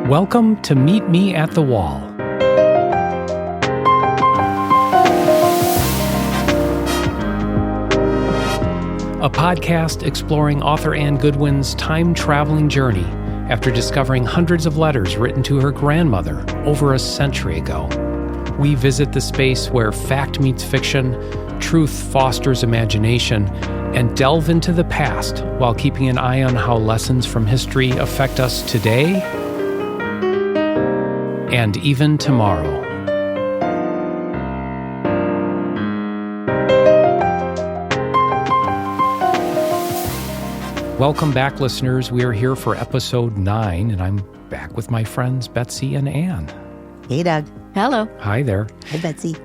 Welcome to Meet Me at the Wall. A podcast exploring author Anne Goodwin's time-traveling journey after discovering hundreds of letters written to her grandmother over a century ago. We visit the space where fact meets fiction, truth fosters imagination, and delve into the past while keeping an eye on how lessons from history affect us today and even tomorrow. Welcome back, listeners. We are here for episode 9, and I'm back with my friends Betsy and Anne. Hey, Doug. Hello. Hi there. Hi, Betsy.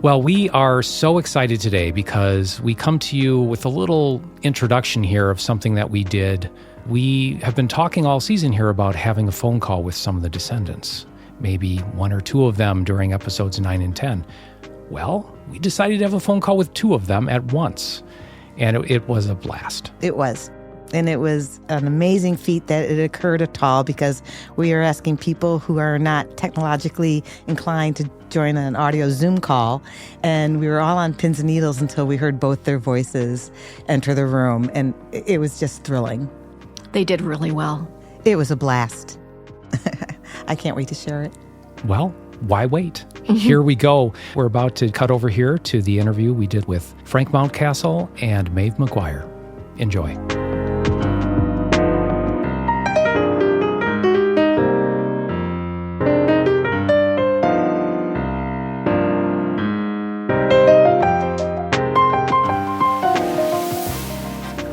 Well, we are so excited today because we come to you with a little introduction here of something that we did. We have been talking all season here about having a phone call with some of the Descendants, maybe one or two of them during episodes 9 and 10. Well, we decided to have a phone call with 2 of them at once, and it was a blast. It was. And it was an amazing feat that it occurred at all because we are asking people who are not technologically inclined to join an audio Zoom call. And we were all on pins and needles until we heard both their voices enter the room. And it was just thrilling. They did really well. It was a blast. I can't wait to share it. Well, why wait? Here we go. We're about to cut over here to the interview we did with Frank Mountcastle and Maeve McGuire. Enjoy.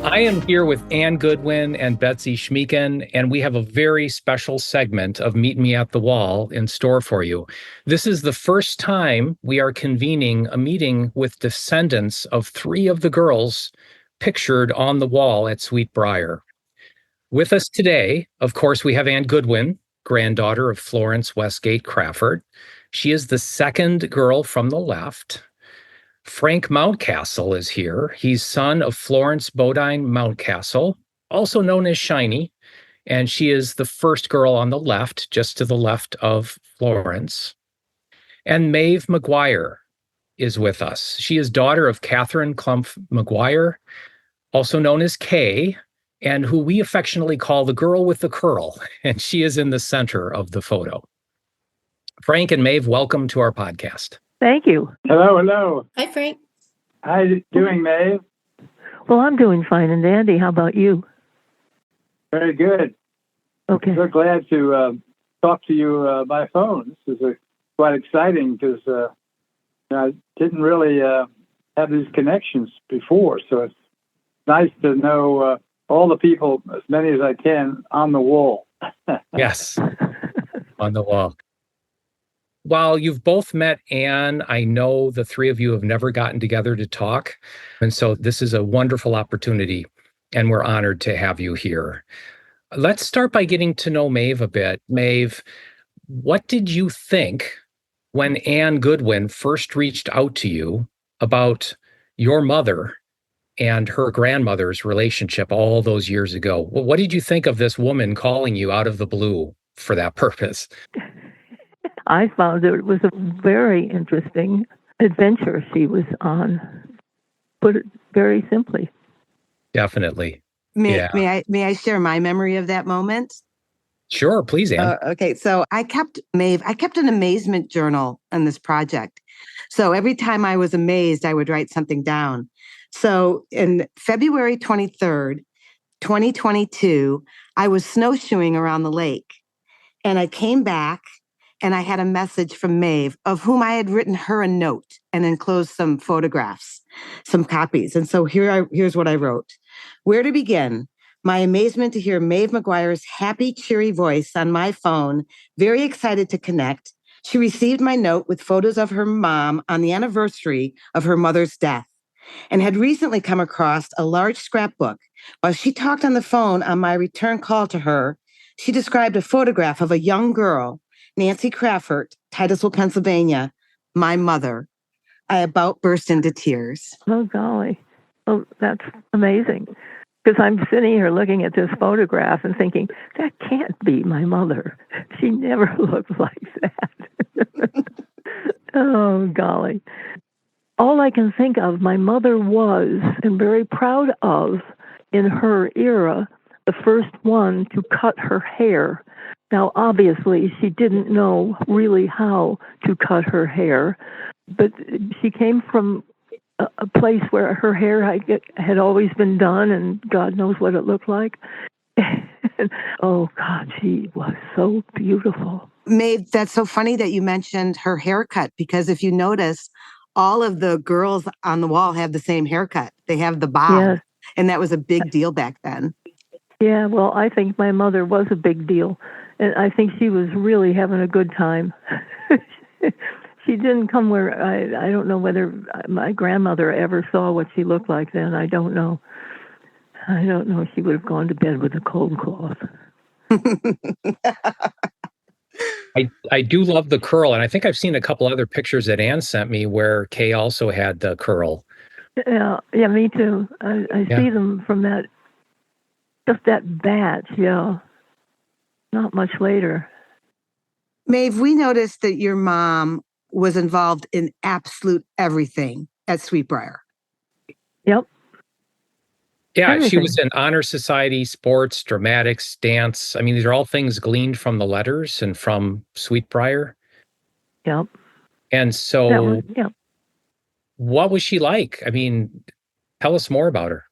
I am here with Anne Goodwin and Betsy Schmeeken, and we have a very special segment of Meet Me at the Wall in store for you. This is the first time we are convening a meeting with descendants of 3 of the girls pictured on the wall at Sweet Briar. With us today, of course, we have Anne Goodwin, granddaughter of Florence Westgate Crawford. She is the second girl from the left. Frank Mountcastle is here. He's son of Florence Bodine Mountcastle, also known as Shiny, and she is the first girl on the left, just to the left of Florence. And Maeve McGuire is with us. She is daughter of Catherine Clumph McGuire, also known as Kay, and who we affectionately call the girl with the curl, and she is in the center of the photo. Frank and Maeve, welcome to our podcast. Thank you. Hello, hello. Hi, Frank. How you doing, Maeve? Well, I'm doing fine and dandy. How about you? Very good. Okay. So glad to talk to you by phone. This is quite exciting because I didn't really have these connections before. So it's nice to know all the people, as many as I can, on the wall. Yes, on the wall. While you've both met Anne, I know the 3 of you have never gotten together to talk. And so this is a wonderful opportunity, and we're honored to have you here. Let's start by getting to know Maeve a bit. Maeve, what did you think when Anne Goodwin first reached out to you about your mother and her grandmother's relationship all those years ago? What did you think of this woman calling you out of the blue for that purpose? I found it was a very interesting adventure she was on. Put it very simply. Definitely. May I share my memory of that moment? Sure, please, Anne. Okay, so I kept an amazement journal on this project. So every time I was amazed, I would write something down. So in February 23rd, 2022, I was snowshoeing around the lake, and I came back and I had a message from Maeve, of whom I had written her a note and enclosed some photographs, some copies. And so here's what I wrote. Where to begin? My amazement to hear Maeve McGuire's happy, cheery voice on my phone, very excited to connect. She received my note with photos of her mom on the anniversary of her mother's death and had recently come across a large scrapbook. While she talked on the phone on my return call to her, she described a photograph of a young girl, Nancy Crawford, Titusville, Pennsylvania, my mother. I about burst into tears. Oh, golly. Oh, that's amazing. Because I'm sitting here looking at this photograph and thinking, that can't be my mother. She never looked like that. Oh, golly. All I can think of, my mother was, and very proud of, in her era, the first one to cut her hair. Now, obviously, she didn't know really how to cut her hair, but she came from a place where her hair had always been done, and God knows what it looked like. Oh, God, she was so beautiful. Maeve, that's so funny that you mentioned her haircut, because if you notice, all of the girls on the wall have the same haircut. They have the bob, Yes. and that was a big deal back then. Yeah, well, I think my mother was a big deal, and I think she was really having a good time. She didn't come where, I don't know whether my grandmother ever saw what she looked like then. I don't know. I don't know if she would have gone to bed with a cold cloth. I do love the curl, and I think I've seen a couple other pictures that Ann sent me where Kay also had the curl. Yeah, me too. I see them from just that batch, yeah. Not much later. Maeve, we noticed that your mom was involved in absolute everything at Sweetbriar. Yep. Yeah, Everything. She was in honor society, sports, dramatics, dance. I mean, these are all things gleaned from the letters and from Sweetbriar. Yep. And so, what was she like? I mean, tell us more about her.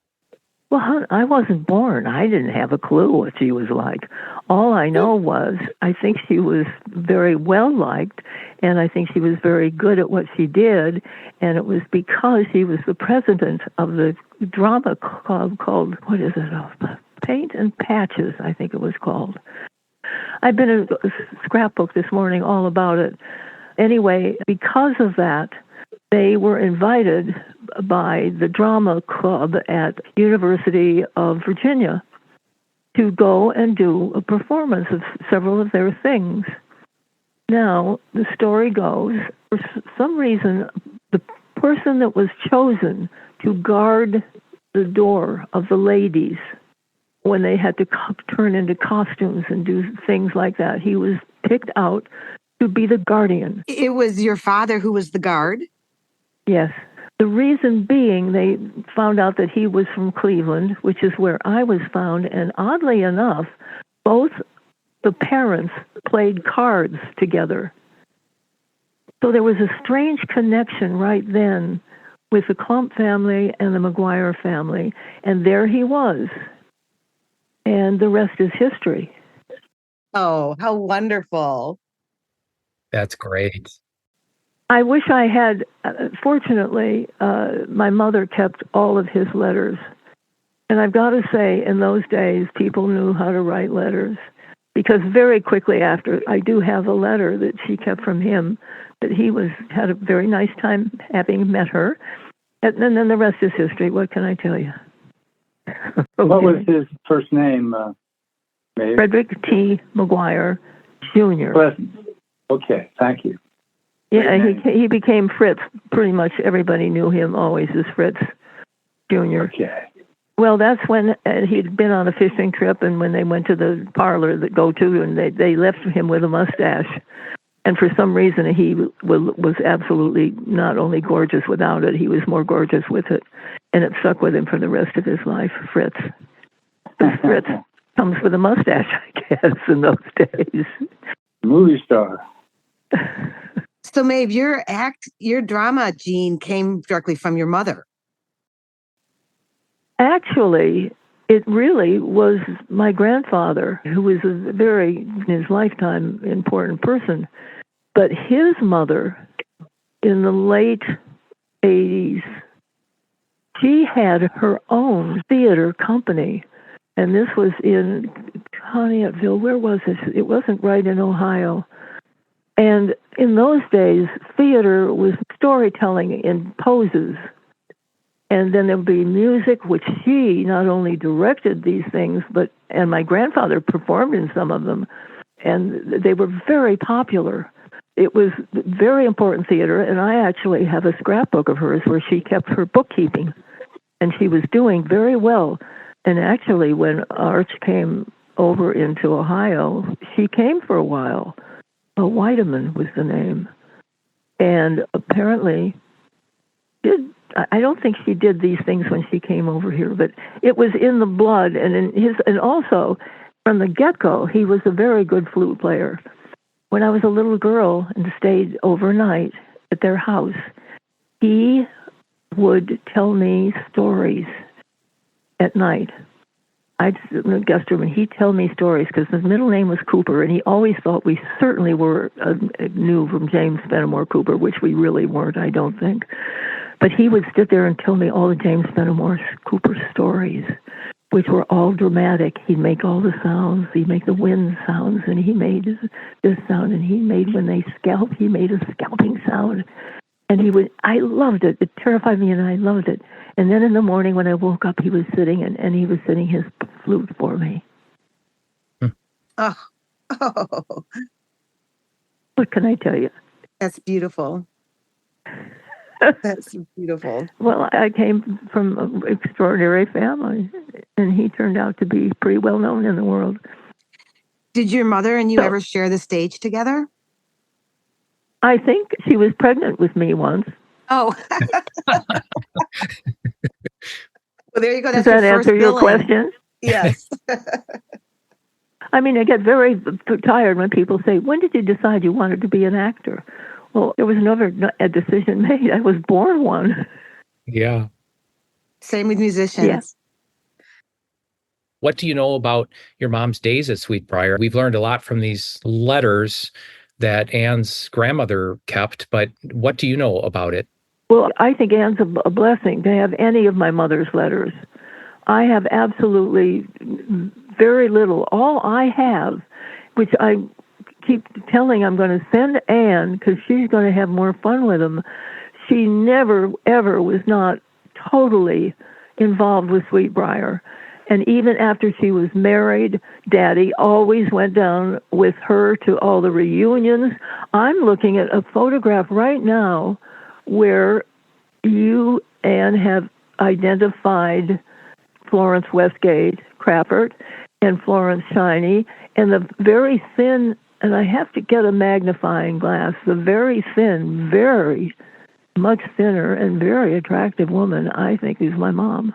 Well, I wasn't born. I didn't have a clue what she was like. All I know was I think she was very well liked, and I think she was very good at what she did, and it was because she was the president of the drama club called, what is it, Paint and Patches, I think it was called. I've been in a scrapbook this morning all about it. Anyway, because of that, they were invited by the drama club at University of Virginia to go and do a performance of several of their things. Now, the story goes, for some reason, the person that was chosen to guard the door of the ladies when they had to turn into costumes and do things like that, he was picked out to be the guardian. It was your father who was the guard? Yes. The reason being, they found out that he was from Cleveland, which is where I was found, and oddly enough, both the parents played cards together. So there was a strange connection right then with the Clump family and the McGuire family, and there he was. And the rest is history. Oh, how wonderful. That's great. I wish I had, fortunately, my mother kept all of his letters. And I've got to say, in those days, people knew how to write letters. Because very quickly after, I do have a letter that she kept from him, that he had a very nice time having met her. And then the rest is history. What can I tell you? Okay. What was his first name, Maeve? Frederick T. McGuire, Jr. Pleasant. Okay, thank you. Yeah, he became Fritz. Pretty much everybody knew him always as Fritz Jr. Okay. Well, that's when he'd been on a fishing trip, and when they went to the parlor that go-to, and they left him with a mustache. And for some reason, he was absolutely not only gorgeous without it, he was more gorgeous with it. And it stuck with him for the rest of his life, Fritz. Fritz comes with a mustache, I guess, in those days. Movie star. So, Maeve, your drama gene came directly from your mother. Actually, it really was my grandfather, who was a very, in his lifetime, important person. But his mother, in the late 80s, she had her own theater company. And this was in Conneautville. Where was this? It wasn't right in Ohio. And in those days, theater was storytelling in poses. And then there would be music, which she not only directed these things, and my grandfather performed in some of them. And they were very popular. It was very important theater, and I actually have a scrapbook of hers where she kept her bookkeeping. And she was doing very well. And actually, when Arch came over into Ohio, she came for a while. Weideman was the name. And apparently, I don't think she did these things when she came over here, but it was in the blood. And also, from the get-go, he was a very good flute player. When I was a little girl and stayed overnight at their house, he would tell me stories at night. I'd sit in the guest room and he'd tell me stories because his middle name was Cooper, and he always thought we certainly knew from James Fenimore Cooper, which we really weren't, I don't think. But he would sit there and tell me all the James Fenimore Cooper stories, which were all dramatic. He'd make all the sounds. He'd make the wind sounds, and he made this sound, and he made, when they scalp, he made a scalping sound. And I loved it. It terrified me, and I loved it. And then in the morning when I woke up, he was sitting, and he was sitting his flute for me. Oh. What can I tell you? That's beautiful. That's beautiful. Well, I came from an extraordinary family, and he turned out to be pretty well known in the world. Did your mother and you ever share the stage together? I think she was pregnant with me once. Oh. Well, there you go. Does that answer your question? Yes. I mean, I get very tired when people say, when did you decide you wanted to be an actor? Well, there was never a decision made. I was born one. Yeah. Same with musicians. Yes. What do you know about your mom's days at Sweetbriar? We've learned a lot from these letters that Anne's grandmother kept, but what do you know about it? Well, I think Anne's a blessing to have any of my mother's letters. I have absolutely very little. All I have, which I keep telling I'm going to send Anne because she's going to have more fun with them. She never, ever was not totally involved with Sweetbriar. And even after she was married, Daddy always went down with her to all the reunions. I'm looking at a photograph right now where you, Anne, have identified Florence Westgate Crappert and Florence Shiney, and the very thin, and I have to get a magnifying glass, the very thin, very much thinner and very attractive woman, I think, is my mom.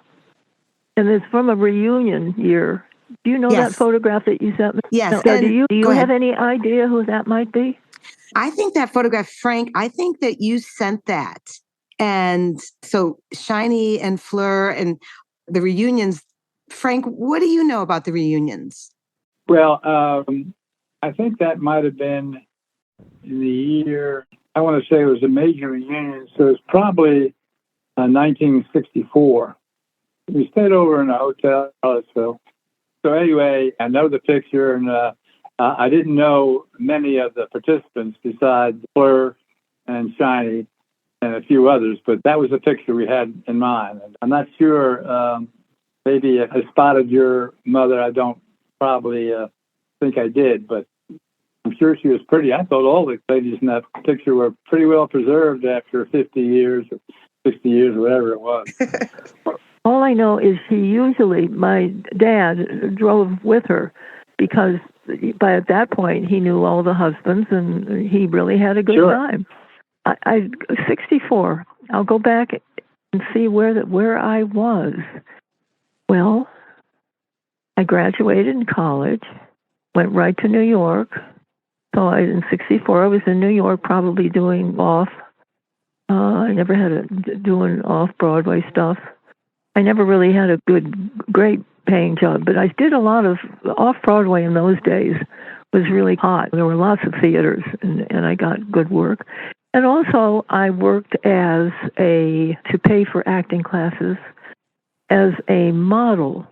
And it's from a reunion year. Do you know that photograph that you sent me? Yes. No, do you have any idea who that might be? I think that photograph, Frank, I think that you sent that. And so Shiny and Fleur and the reunions. Frank, what do you know about the reunions? Well, I think that might have been in the year, I want to say it was a major reunion, so it's probably 1964. We stayed over in a hotel in Charlottesville. So anyway, I know the picture, and I didn't know many of the participants besides Fleur and Shiny and a few others, but that was the picture we had in mind. I'm not sure, maybe I spotted your mother. I don't probably think I did, but I'm sure she was pretty. I thought all the ladies in that picture were pretty well preserved after 50 years or 60 years or whatever it was. All I know is my dad drove with her because at that point he knew all the husbands and he really had a good time. I 64. I'll go back and see where I was. Well, I graduated in college, went right to New York. So in 64, I was in New York probably doing off. I never had doing off-Broadway stuff. I never really had a great paying job, but I did a lot of off-Broadway in those days. Was really hot. There were lots of theaters, and I got good work. And also, I worked to pay for acting classes as a model,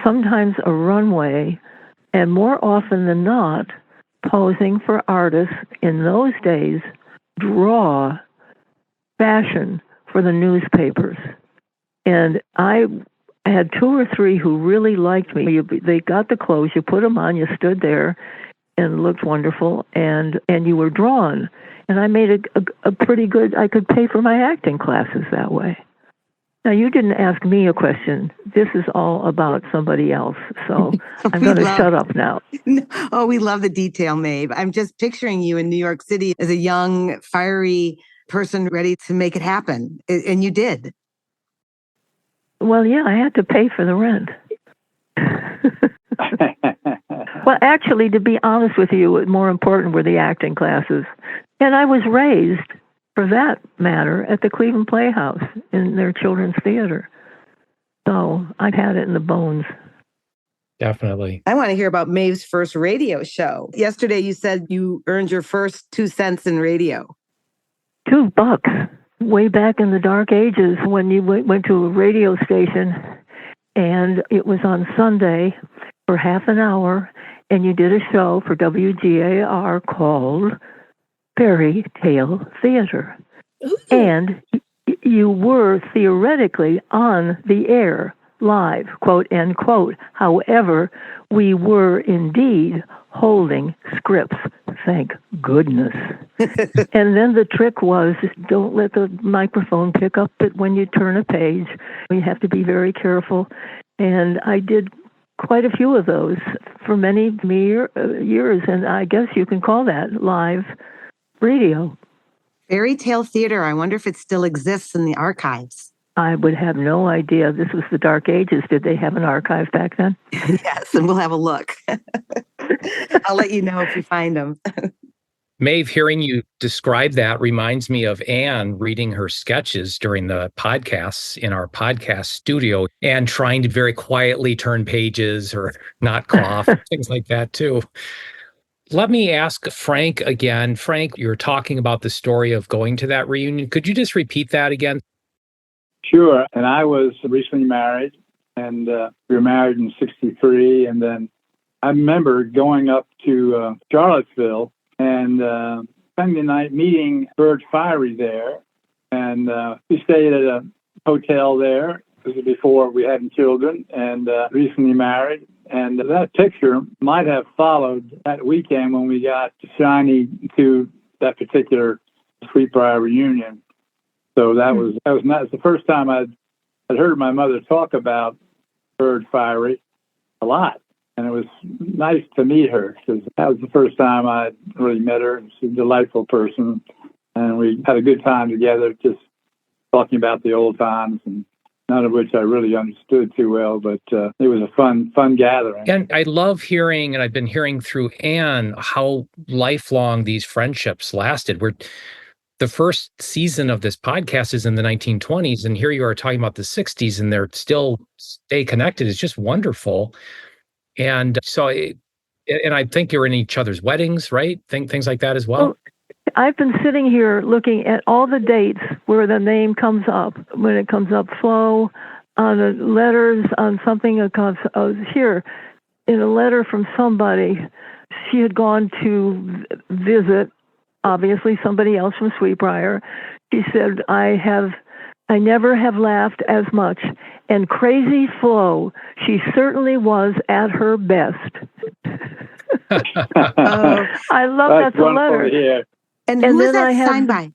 sometimes a runway, and more often than not, posing for artists in those days, draw fashion for the newspapers. And I had two or three who really liked me. They got the clothes, you put them on, you stood there and looked wonderful, and you were drawn. And I made a pretty good, I could pay for my acting classes that way. Now, you didn't ask me a question. This is all about somebody else. So I'm going to shut up now. Oh, we love the detail, Maeve. I'm just picturing you in New York City as a young, fiery person ready to make it happen. And you did. Well, yeah, I had to pay for the rent. Well, actually, to be honest with you, more important were the acting classes. And I was raised, for that matter, at the Cleveland Playhouse in their children's theater. So I've had it in the bones. Definitely. I want to hear about Maeve's first radio show. Yesterday, you said you earned your first 2 cents in radio. $2, way back in the dark ages when you went to a radio station and it was on Sunday for half an hour and you did a show for WGAR called Fairy Tale Theater. Ooh. And you were theoretically on the air live, quote, end quote. However, we were indeed holding scripts, thank goodness. And then the trick was, don't let the microphone pick up it when you turn a page. You have to be very careful. And I did quite a few of those for many years, and I guess you can call that live radio. Fairy Tale Theater, I wonder if it still exists in the archives. I would have no idea. This was the dark ages. Did they have an archive back then? Yes, and we'll have a look. I'll let you know if we find them. Maeve, hearing you describe that reminds me of Anne reading her sketches during the podcasts in our podcast studio and trying to very quietly turn pages or not cough, things like that too. Let me ask Frank again. Frank, you were talking about the story of going to that reunion. Could you just repeat that again? Sure. And I was recently married, and we were married in '63. And then I remember going up to Charlottesville and spending the night meeting Bert Fiery there. And we stayed at a hotel there. This was before we had children and recently married. And that picture might have followed that weekend when we got shiny to that particular Sweetbriar reunion. So that was the first time I'd heard my mother talk about Bird Fiery a lot. And it was nice to meet her because that was the first time I'd really met her. She's a delightful person. And we had a good time together, just talking about the old times, and none of which I really understood too well, but it was a fun gathering. And I love hearing, and I've been hearing through Anne, how lifelong these friendships lasted. The first season of this podcast is in the 1920s, and here you are talking about the 60s, and they're still stay connected. It's just wonderful. And so, and I think you're in each other's weddings, right? Things like that as well. Well, I've been sitting here looking at all the dates where the name comes up. When it comes up, Flo, on the letters, on something that comes here, in a letter from somebody, she had gone to visit, obviously somebody else from Sweetbriar. She said, I never have laughed as much. And crazy Flo, she certainly was at her best. I love that's a letter. And who was that signed by?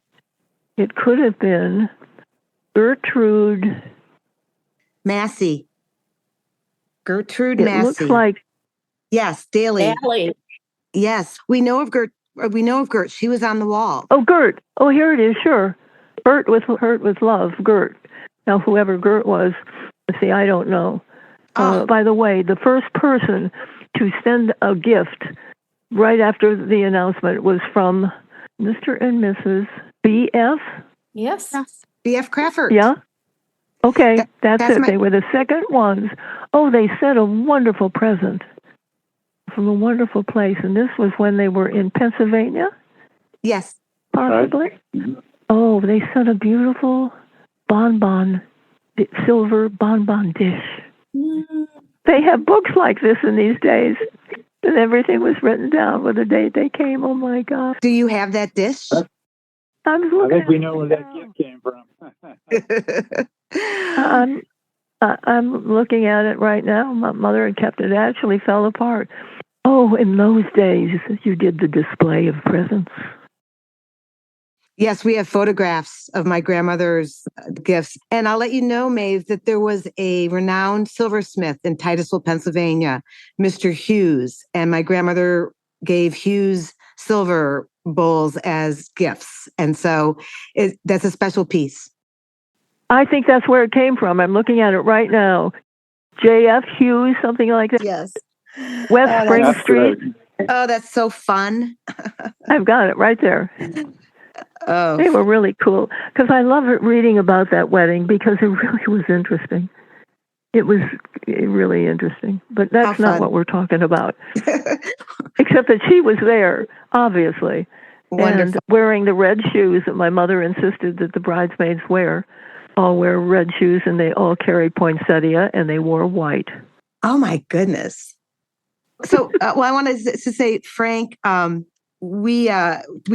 It could have been Gertrude Massey. Gertrude Massey. It looks like. Yes, Daly. Yes, we know of Gert. She was on the wall. Oh, Gert. Oh, here it is. Sure. Bert with Hurt with Love. Gert. Now, whoever Gert was, see, I don't know. By the way, the first person to send a gift right after the announcement was from Mr. and Mrs. B.F. Yes. B.F. Crawford. Yeah. Okay, that's it. They were the second ones. Oh, they sent a wonderful present from a wonderful place. And this was when they were in Pennsylvania? Yes. Possibly. Right. Oh, they sent a beautiful silver bonbon dish. Mm. They have books like this in these days. And everything was written down with the date they came. Oh, my God. Do you have that dish? I think we know where that gift came from. I'm looking at it right now. My mother had kept it. It actually fell apart. Oh, in those days, you did the display of presents. Yes, we have photographs of my grandmother's gifts. And I'll let you know, Maeve, that there was a renowned silversmith in Titusville, Pennsylvania, Mr. Hughes. And my grandmother gave Hughes silver bowls as gifts. And so that's a special piece. I think that's where it came from. I'm looking at it right now. J.F. Hughes, something like that. Yes. West Spring Street. Oh, that's so fun. I've got it right there. Oh, they were really cool because I love reading about that wedding because it really was interesting. It was really interesting, but that's not what we're talking about. Except that she was there, obviously, wonderful, and wearing the red shoes that my mother insisted that the bridesmaids wear. All wear red shoes, and they all carried poinsettia, and they wore white. Oh my goodness! So, I wanted to say, Frank, we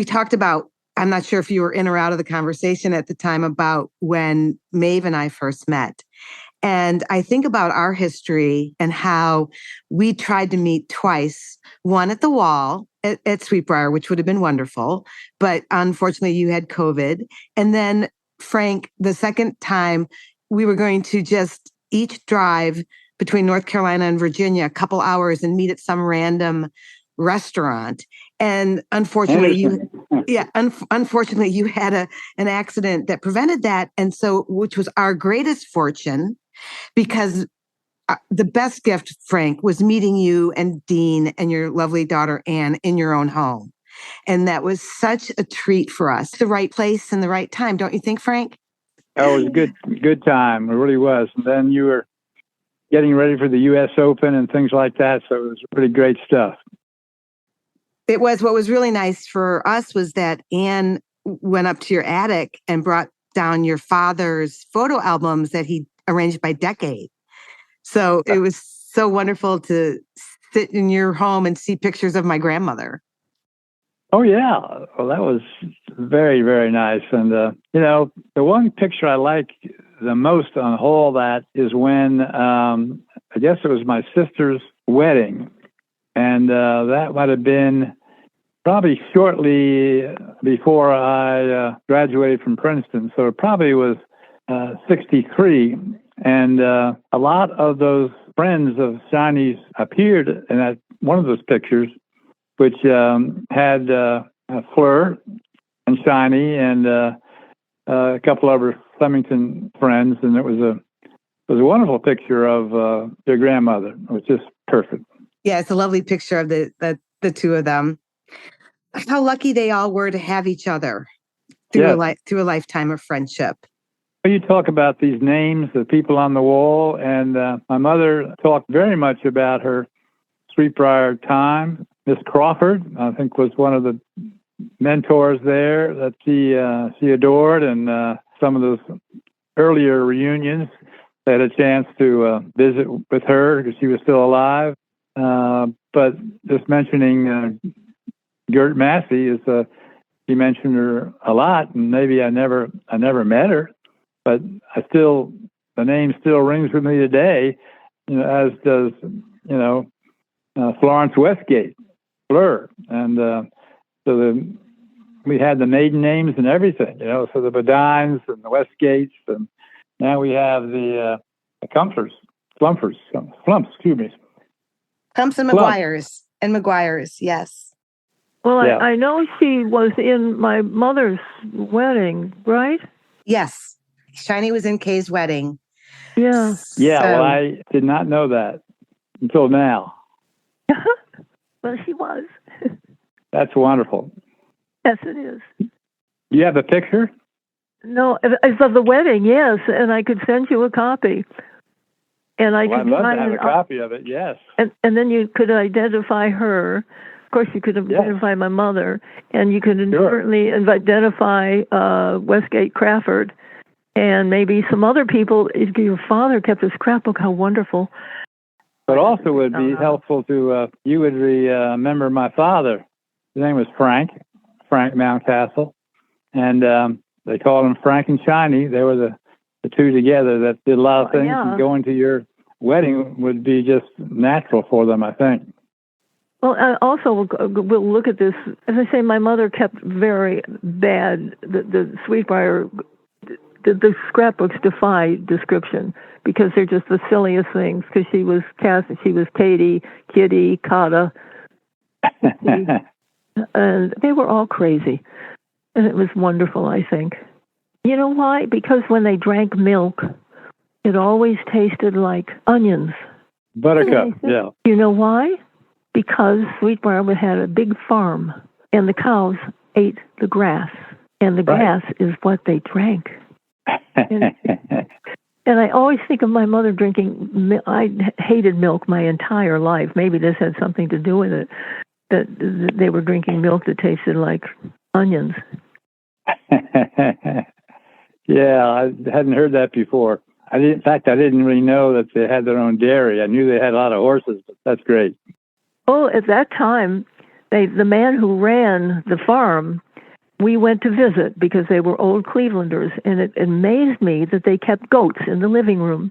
talked about. I'm not sure if you were in or out of the conversation at the time about when Maeve and I first met. And I think about our history and how we tried to meet twice, one at the wall at Sweetbriar, which would have been wonderful. But unfortunately, you had COVID. And then, Frank, the second time, we were going to just each drive between North Carolina and Virginia a couple hours and meet at some random restaurant. And unfortunately, unfortunately, you had an accident that prevented that. And so, which was our greatest fortune, because the best gift, Frank, was meeting you and Dean and your lovely daughter, Anne, in your own home. And that was such a treat for us. The right place and the right time. Don't you think, Frank? Oh, it was a good time. It really was. And then you were getting ready for the U.S. Open and things like that. So it was pretty great stuff. It was. What was really nice for us was that Anne went up to your attic and brought down your father's photo albums that he arranged by decade. So it was so wonderful to sit in your home and see pictures of my grandmother. Oh, yeah. Well, that was very, very nice. And, the one picture I like the most on all that is when, I guess it was my sister's wedding. And that might have been probably shortly before I graduated from Princeton. So it probably was 63. And a lot of those friends of Shiny's appeared in that one of those pictures, which had Fleur and Shiny and a couple of her Flemington friends. And it was a wonderful picture of your grandmother. It was just perfect. Yeah, it's a lovely picture of the two of them. How lucky they all were to have each other through a lifetime of friendship. You talk about these names, the people on the wall, and my mother talked very much about her Sweetbriar time. Miss Crawford, I think, was one of the mentors there that she adored, and some of those earlier reunions, they had a chance to visit with her because she was still alive. But just mentioning Gert Massey is he mentioned her a lot, and maybe I never met her, but the name still rings with me today, as does Florence Westgate, Fleur, and we had the maiden names and everything, so the Bodines and the Westgates, and now we have the Flumps, excuse me. Flumps and McGuires, yes. Well, yeah. I know she was in my mother's wedding, right? Yes. Shiny was in Kay's wedding. Yeah. Yeah, well, I did not know that until now. Well, she was. That's wonderful. Yes, it is. You have a picture? No, it's of the wedding, yes, and I could send you a copy. And I'd love to have a copy of it, yes. And then you could identify her. Of course, you could identify my mother, and you could certainly identify Westgate Crawford, and maybe some other people. If your father kept his scrapbook, how wonderful. But also would be helpful to, you would remember my father. His name was Frank Mountcastle, and they called him Frank and Shiny. They were the two together that did a lot of things, and going to your wedding would be just natural for them, I think. Well, also, we'll look at this. As I say, my mother kept very bad. The Sweetbriar, the scrapbooks defy description because they're just the silliest things. Because she was Katie, Kitty, Kata, and they were all crazy. And it was wonderful, I think. You know why? Because when they drank milk, it always tasted like onions. Buttercup, yeah. You know why? Because Sweetbriar had a big farm, and the cows ate the grass, and the grass is what they drank. And I always think of my mother drinking milk. I hated milk my entire life. Maybe this had something to do with it, that they were drinking milk that tasted like onions. Yeah, I hadn't heard that before. In fact, I didn't really know that they had their own dairy. I knew they had a lot of horses, but that's great. Oh, at that time, the man who ran the farm, we went to visit because they were old Clevelanders, and it amazed me that they kept goats in the living room.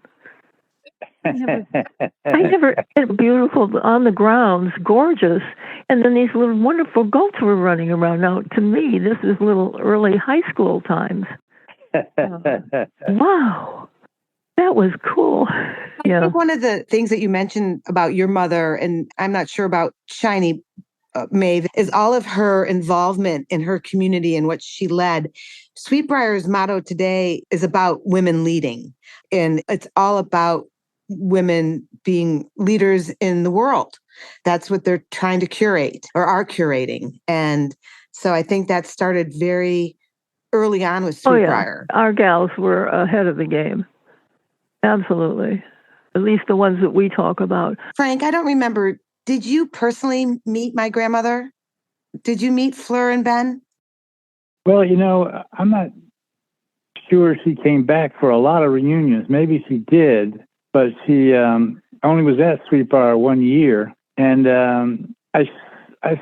I never, beautiful on the grounds, gorgeous, and then these little wonderful goats were running around. Now, to me, this is little early high school times. Wow. That was cool. I think one of the things that you mentioned about your mother, and I'm not sure about Shiny Maeve, is all of her involvement in her community and what she led. Sweetbriar's motto today is about women leading, and it's all about women being leaders in the world. That's what they're trying to curate or are curating. And so I think that started very early on with Sweetbriar. Our gals were ahead of the game. Absolutely. At least the ones that we talk about. Frank, I don't remember. Did you personally meet my grandmother? Did you meet Fleur and Ben? Well, I'm not sure she came back for a lot of reunions. Maybe she did, but she only was at Sweetbriar 1 year. And I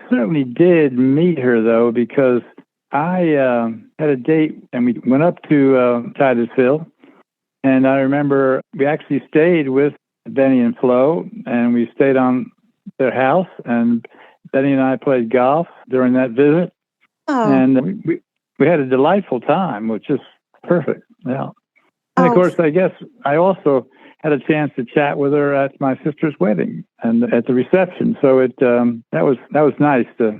certainly did meet her, though, because I had a date and we went up to Titusville. And I remember we actually stayed with Benny and Flo, and we stayed on their house, and Benny and I played golf during that visit. Oh. And we had a delightful time, which is perfect. Yeah. And of course, I guess I also had a chance to chat with her at my sister's wedding and at the reception. So that was nice to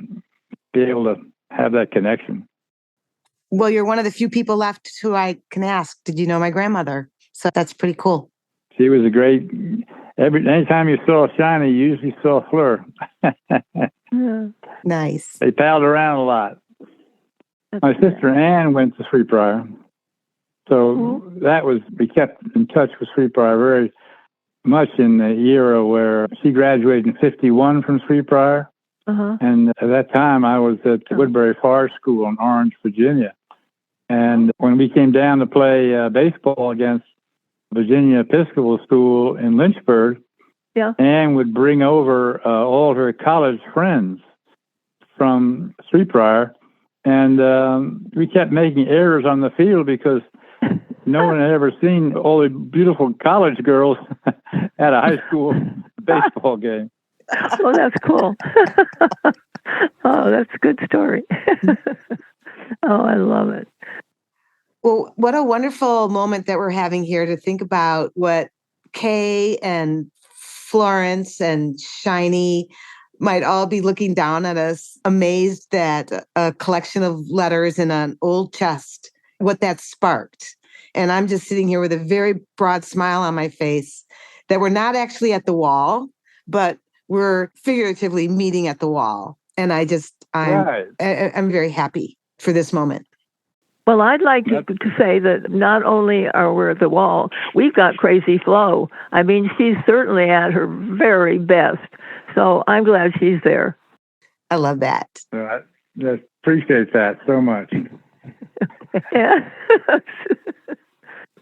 be able to have that connection. Well, you're one of the few people left who I can ask, did you know my grandmother? So that's pretty cool. She was a great, anytime you saw Shiny, you usually saw Fleur. Yeah. Nice. They palled around a lot. My sister Ann went to Sweetbriar. So we kept in touch with Sweetbriar very much in the era where she graduated in 1951 from Sweetbriar. Uh-huh. And at that time, I was at Woodbury Forest School in Orange, Virginia. And when we came down to play baseball against Virginia Episcopal School in Lynchburg, Ann would bring over all of her college friends from Sweetbriar. And we kept making errors on the field because no one had ever seen all the beautiful college girls at a high school baseball game. Oh, that's cool. Oh, that's a good story. Oh, I love it. Well, what a wonderful moment that we're having here to think about what Kay and Florence and Shiny might all be looking down at us, amazed that a collection of letters in an old chest, what that sparked. And I'm just sitting here with a very broad smile on my face that we're not actually at the wall, but we're figuratively meeting at the wall. And I'm very happy for this moment. Well, I'd like to say that not only are we at the wall, we've got Crazy Flo. I mean, she's certainly at her very best. So I'm glad she's there. I love that. I appreciate that so much. Yeah.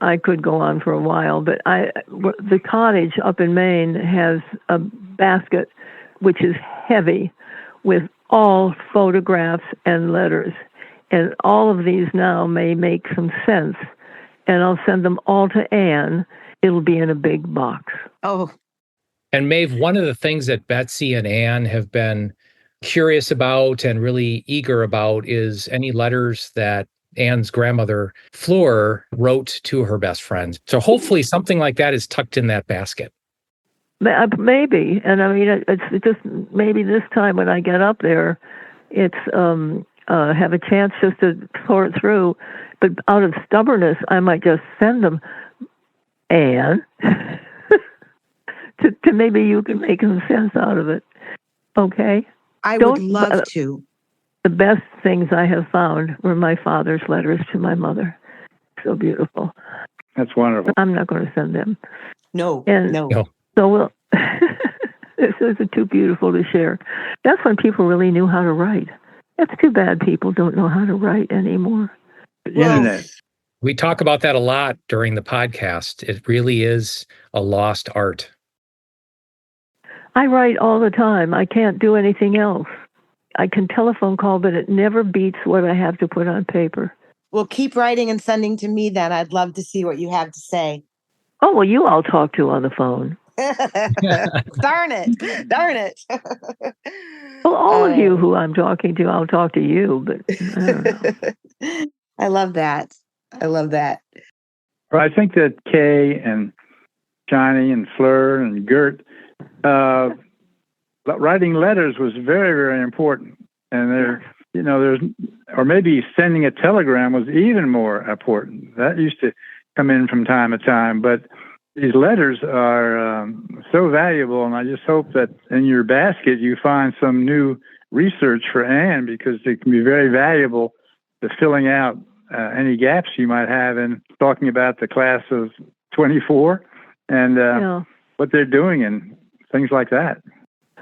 I could go on for a while, but the cottage up in Maine has a basket which is heavy with all photographs and letters. And all of these now may make some sense. And I'll send them all to Anne. It'll be in a big box. Oh, And Maeve, one of the things that Betsy and Anne have been curious about and really eager about is any letters that Anne's grandmother, Fleur, wrote to her best friend. So hopefully something like that is tucked in that basket. Maybe. And I mean, it's just maybe this time when I get up there, it's have a chance just to sort through. But out of stubbornness, I might just send them, Anne, to maybe you can make some sense out of it. Okay? I would love to. The best things I have found were my father's letters to my mother. So beautiful. That's wonderful. I'm not going to send them. No. So we'll. This is too beautiful to share. That's when people really knew how to write. It's too bad people don't know how to write anymore. The internet. We talk about that a lot during the podcast. It really is a lost art. I write all the time. I can't do anything else. I can telephone call, but it never beats what I have to put on paper. Well, keep writing and sending to me then. I'd love to see what you have to say. Oh, well, you all talk to on the phone. Darn it. Well, all of you who I'm talking to, I'll talk to you, but I don't know. I love that. Well, I think that Kay and Johnny and Fleur and Gert, writing letters was very, very important. And or maybe sending a telegram was even more important. That used to come in from time to time. But these letters are so valuable, and I just hope that in your basket you find some new research for Anne, because it can be very valuable to filling out any gaps you might have in talking about the class of 24 and what they're doing and things like that.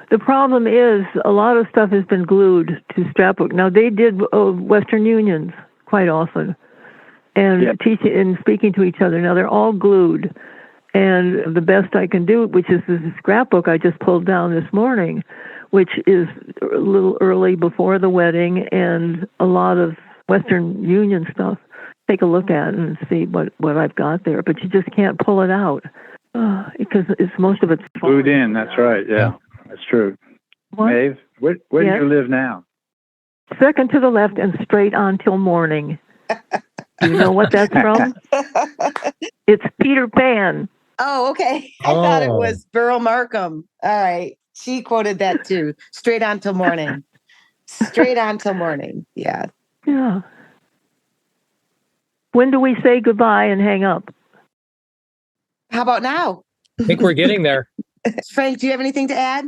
The problem is a lot of stuff has been glued to scrapbook. Now, they did Western Unions quite often and teaching and speaking to each other. Now, they're all glued. And the best I can do, which is the scrapbook I just pulled down this morning, which is a little early before the wedding and a lot of Western Union stuff. Take a look at it and see what I've got there. But you just can't pull it out because most of it's glued in. That's right. Yeah, that's true. What? Maeve, where do you live now? Second to the left and straight on till morning. Do you know what that's from? It's Peter Pan. Oh, okay. I thought it was Burl Markham. All right. She quoted that too. Straight on till morning. Straight on till morning. Yeah. Yeah. When do we say goodbye and hang up? How about now? I think we're getting there. Frank, do you have anything to add?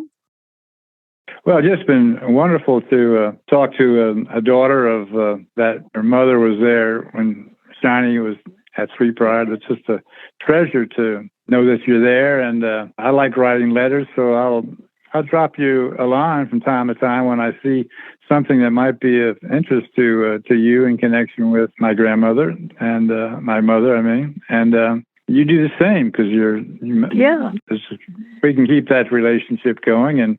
Well, it's just been wonderful to talk to a daughter of that. Her mother was there when Johnny was at Sweetbriar. It's just a treasure to know that you're there. And I like writing letters, so I'll drop you a line from time to time when I see something that might be of interest to you in connection with my grandmother and my mother. And you do the same, because we can keep that relationship going. And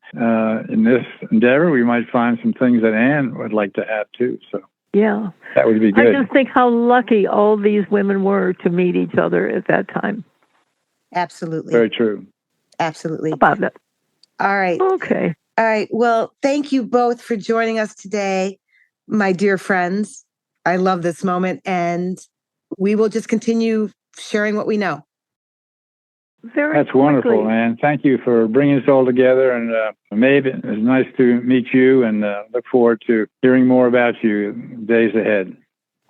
in this endeavor, we might find some things that Anne would like to have too. So yeah, that would be good. I just think how lucky all these women were to meet each other at that time. Absolutely. Very true. Absolutely. How about that? All right. Okay. All right. Well, thank you both for joining us today, my dear friends. I love this moment, and we will just continue sharing what we know. That's wonderful, man. Thank you for bringing us all together. And Maeve, it was nice to meet you, and look forward to hearing more about you days ahead.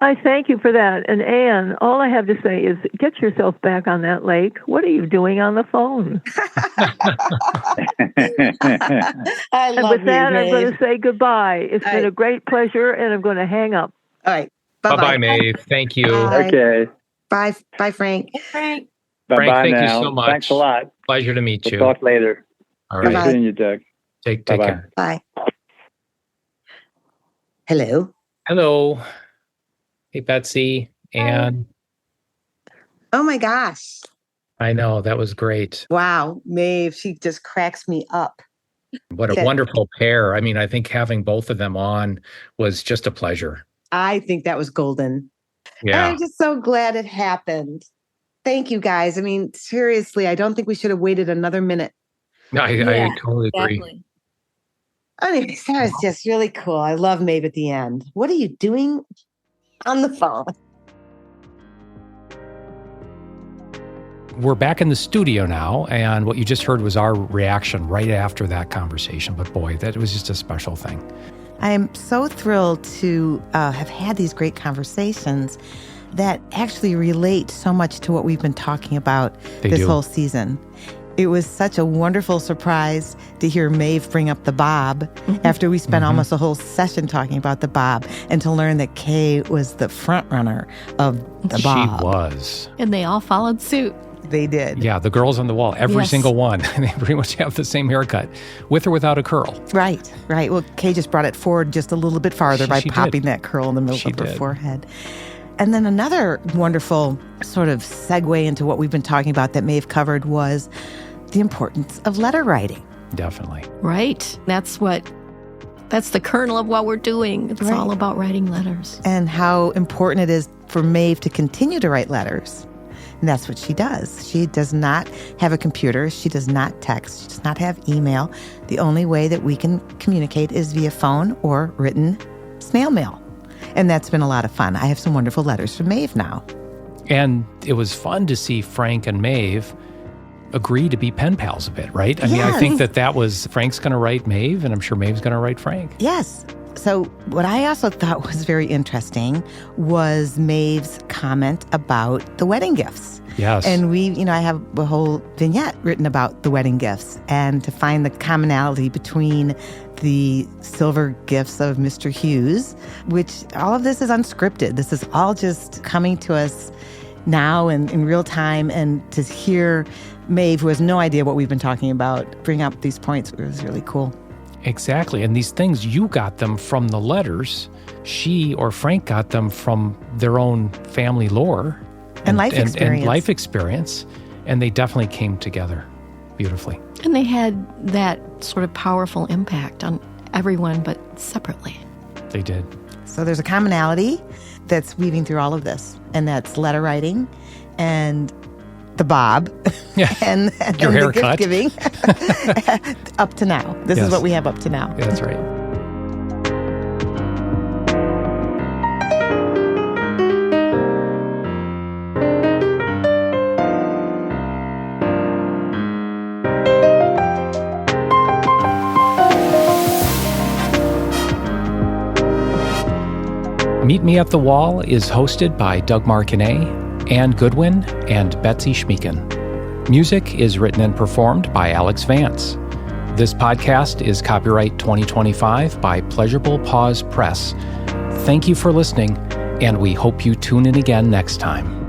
I thank you for that. And Anne, all I have to say is get yourself back on that lake. What are you doing on the phone? I love and with that, you, I'm going to say goodbye. It's been a great pleasure, and I'm going to hang up. All right. Bye-bye, Maeve. Thank you. Bye. Okay. Bye, Frank. Frank. Frank, Bye-bye thank now. you so much. Thanks a lot. Pleasure to meet you. We'll talk later. All Good right. seeing you, Doug. Take Bye-bye. care. Bye. Hello. Hello. Hey, Betsy. Anne. Oh my gosh. I know. That was great. Wow. Maeve, she just cracks me up. What a wonderful pair. I mean, I think having both of them on was just a pleasure. I think that was golden. Yeah. I'm just so glad it happened. Thank you, guys. I mean, seriously, I don't think we should have waited another minute. I totally agree. Exactly. Anyways, that was just really cool. I love Maeve at the end. What are you doing on the phone? We're back in the studio now, and what you just heard was our reaction right after that conversation. But boy, that was just a special thing. I am so thrilled to have had these great conversations that actually relate so much to what we've been talking about this whole season. It was such a wonderful surprise to hear Maeve bring up the bob after we spent almost a whole session talking about the bob, and to learn that Kay was the front runner of the bob. She was. And they all followed suit. They did. Yeah, the girls on the wall, every single one. They pretty much have the same haircut, with or without a curl. Right. Well, Kay just brought it forward just a little bit farther by popping that curl in the middle of her forehead. And then another wonderful sort of segue into what we've been talking about that Maeve covered was the importance of letter writing. Definitely. Right. That's the kernel of what we're doing. It's all about writing letters. And how important it is for Maeve to continue to write letters. And that's what she does. She does not have a computer. She does not text. She does not have email. The only way that we can communicate is via phone or written snail mail. And that's been a lot of fun. I have some wonderful letters from Maeve now. And it was fun to see Frank and Maeve agree to be pen pals a bit, right? I mean, I think that was Frank's going to write Maeve, and I'm sure Maeve's going to write Frank. Yes. So what I also thought was very interesting was Maeve's comment about the wedding gifts. Yes. And I have a whole vignette written about the wedding gifts, and to find the commonality between the silver gifts of Mr. Hughes, which all of this is unscripted. This is all just coming to us now and in real time, and to hear Maeve, who has no idea what we've been talking about, bring up these points was really cool. Exactly. And these things, you got them from the letters. She or Frank got them from their own family lore. And life experience. And they definitely came together beautifully. And they had that sort of powerful impact on everyone, but separately. They did. So there's a commonality that's weaving through all of this, and that's letter writing and the bob and your the haircut. gift giving up to now. This is what we have up to now. Yeah, that's right. Meet Me at the Wall is hosted by Doug Martinet, Ann Goodwin, and Betsy Schmeeken. Music is written and performed by Alex Vance. This podcast is copyright 2025 by Pleasurable Pause Press. Thank you for listening, and we hope you tune in again next time.